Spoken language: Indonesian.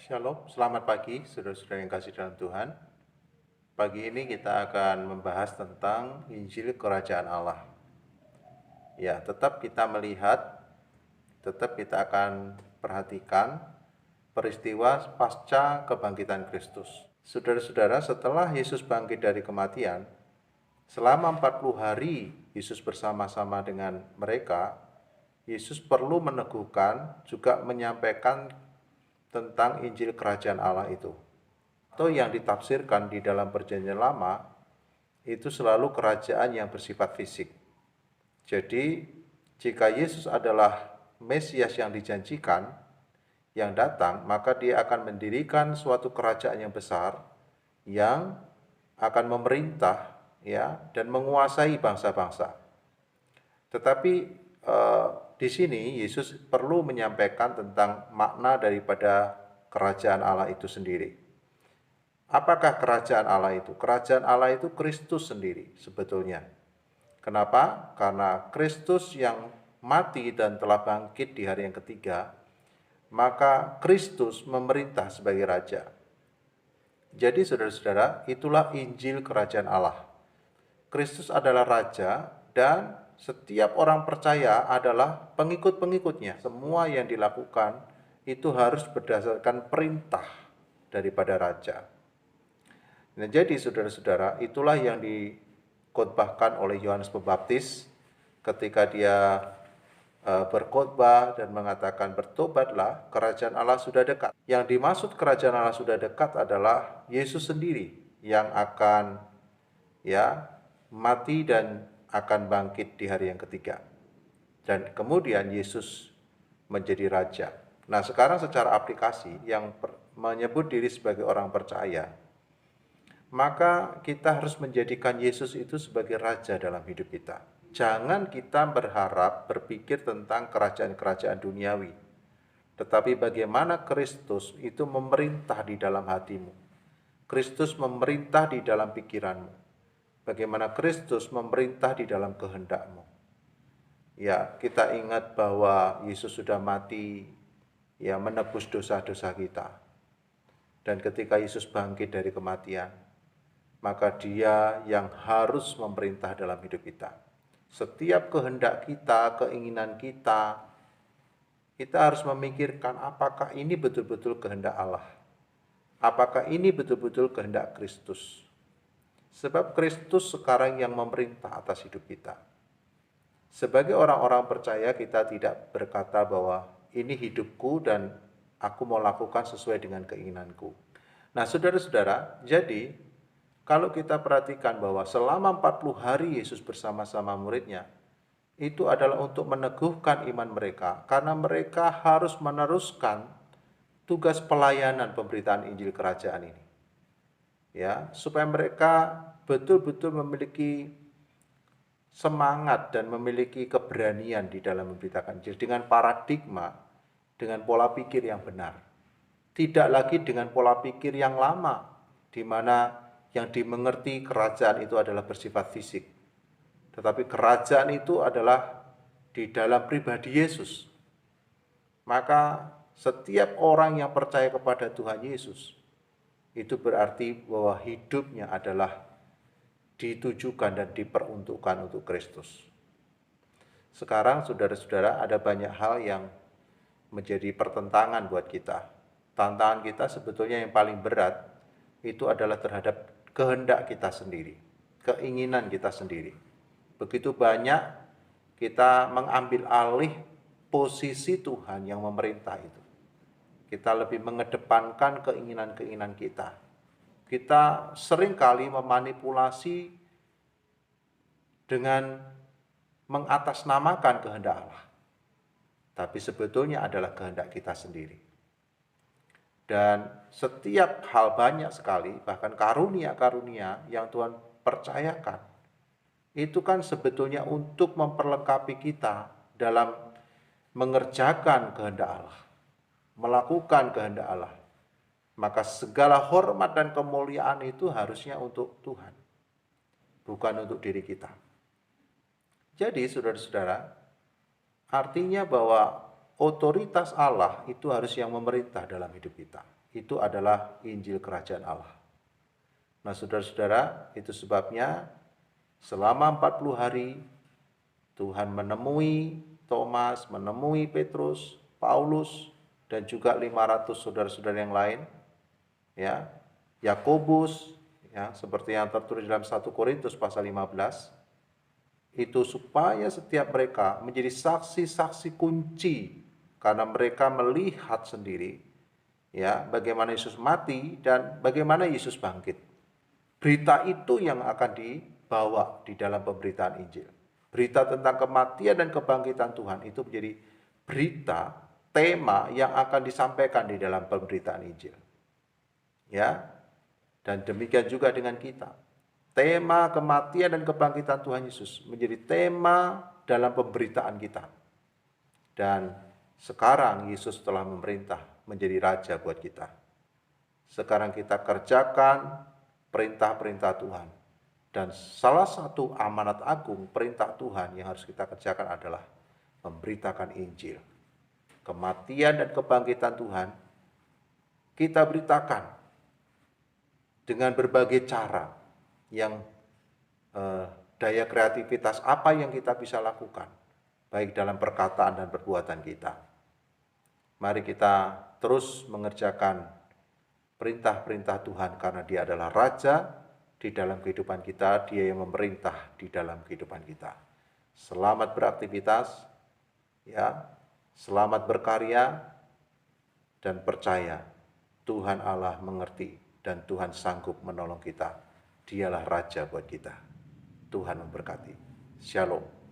Shalom, selamat pagi saudara-saudara yang kasih dalam Tuhan. Pagi ini kita akan membahas tentang Injil Kerajaan Allah. Ya, tetap kita akan perhatikan peristiwa pasca kebangkitan Kristus. Saudara-saudara, setelah Yesus bangkit dari kematian, selama 40 hari Yesus bersama-sama dengan mereka, Yesus perlu meneguhkan juga menyampaikan tentang Injil Kerajaan Allah itu. Atau yang ditafsirkan di dalam Perjanjian Lama itu selalu kerajaan yang bersifat fisik. Jadi, jika Yesus adalah Mesias yang dijanjikan, yang datang, maka dia akan mendirikan suatu kerajaan yang besar yang akan memerintah ya dan menguasai bangsa-bangsa. Tetapi di sini Yesus perlu menyampaikan tentang makna daripada kerajaan Allah itu sendiri. Apakah kerajaan Allah itu? Kerajaan Allah itu Kristus sendiri sebetulnya. Kenapa? Karena Kristus yang mati dan telah bangkit di hari yang ketiga, maka Kristus memerintah sebagai raja. Jadi saudara-saudara, itulah Injil Kerajaan Allah. Kristus adalah raja dan setiap orang percaya adalah pengikut-pengikutnya. Semua yang dilakukan itu harus berdasarkan perintah daripada raja. Nah, jadi saudara-saudara, itulah yang dikhotbahkan oleh Yohanes Pembaptis ketika dia berkhotbah dan mengatakan bertobatlah, kerajaan Allah sudah dekat. Yang dimaksud kerajaan Allah sudah dekat adalah Yesus sendiri yang akan mati dan akan bangkit di hari yang ketiga. Dan kemudian Yesus menjadi raja. Nah, sekarang secara aplikasi yang menyebut diri sebagai orang percaya, maka kita harus menjadikan Yesus itu sebagai raja dalam hidup kita. Jangan kita berpikir tentang kerajaan-kerajaan duniawi, tetapi bagaimana Kristus itu memerintah di dalam hatimu. Kristus memerintah di dalam pikiranmu. Bagaimana Kristus memerintah di dalam kehendakmu. Ya, kita ingat bahwa Yesus sudah mati, ya, menebus dosa-dosa kita. Dan ketika Yesus bangkit dari kematian, maka dia yang harus memerintah dalam hidup kita. Setiap kehendak kita, keinginan kita, kita harus memikirkan apakah ini betul-betul kehendak Allah. Apakah ini betul-betul kehendak Kristus. Sebab Kristus sekarang yang memerintah atas hidup kita. Sebagai orang-orang percaya, kita tidak berkata bahwa ini hidupku dan aku mau lakukan sesuai dengan keinginanku. Nah, saudara-saudara, jadi kalau kita perhatikan bahwa selama 40 hari Yesus bersama-sama muridnya, itu adalah untuk meneguhkan iman mereka, karena mereka harus meneruskan tugas pelayanan pemberitaan Injil Kerajaan ini. Ya, supaya mereka betul-betul memiliki semangat dan memiliki keberanian di dalam memberitakan Injil dengan paradigma, dengan pola pikir yang benar. Tidak lagi dengan pola pikir yang lama, di mana yang dimengerti kerajaan itu adalah bersifat fisik. Tetapi kerajaan itu adalah di dalam pribadi Yesus. Maka setiap orang yang percaya kepada Tuhan Yesus, itu berarti bahwa hidupnya adalah ditujukan dan diperuntukkan untuk Kristus. Sekarang saudara-saudara, ada banyak hal yang menjadi pertentangan buat kita. Tantangan kita sebetulnya yang paling berat itu adalah terhadap kehendak kita sendiri, keinginan kita sendiri. Begitu banyak kita mengambil alih posisi Tuhan yang memerintah itu. Kita lebih mengedepankan keinginan-keinginan kita. Kita seringkali memanipulasi dengan mengatasnamakan kehendak Allah. Tapi sebetulnya adalah kehendak kita sendiri. Dan setiap hal banyak sekali, bahkan karunia-karunia yang Tuhan percayakan, itu kan sebetulnya untuk memperlengkapi kita dalam mengerjakan kehendak Allah, melakukan kehendak Allah. Maka segala hormat dan kemuliaan itu harusnya untuk Tuhan, bukan untuk diri kita. Jadi saudara-saudara, artinya bahwa otoritas Allah itu harus yang memerintah dalam hidup kita. itu adalah Injil Kerajaan Allah. Nah, saudara-saudara, itu sebabnya selama 40 hari Tuhan menemui Thomas, menemui Petrus, Paulus, dan juga 500 saudara-saudara yang lain, ya, Yakobus, ya, seperti yang tertulis dalam 1 Korintus pasal 15, itu supaya setiap mereka menjadi saksi-saksi kunci karena mereka melihat sendiri, ya, bagaimana Yesus mati dan bagaimana Yesus bangkit. Berita itu yang akan dibawa di dalam pemberitaan Injil. Berita tentang kematian dan kebangkitan Tuhan itu menjadi berita, tema yang akan disampaikan di dalam pemberitaan Injil. Ya, dan demikian juga dengan kita. Tema kematian dan kebangkitan Tuhan Yesus menjadi tema dalam pemberitaan kita. Dan sekarang Yesus telah memerintah menjadi raja buat kita. Sekarang kita kerjakan perintah-perintah Tuhan. Dan salah satu amanat agung perintah Tuhan yang harus kita kerjakan adalah memberitakan Injil. Kematian dan kebangkitan Tuhan kita beritakan dengan berbagai cara yang daya kreativitas apa yang kita bisa lakukan, baik dalam perkataan dan perbuatan kita. Mari kita terus mengerjakan perintah-perintah Tuhan karena Dia adalah Raja di dalam kehidupan kita, Dia yang memerintah di dalam kehidupan kita. Selamat beraktivitas, ya, selamat berkarya, dan percaya Tuhan Allah mengerti dan Tuhan sanggup menolong kita. Dialah Raja buat kita. Tuhan memberkati. Shalom.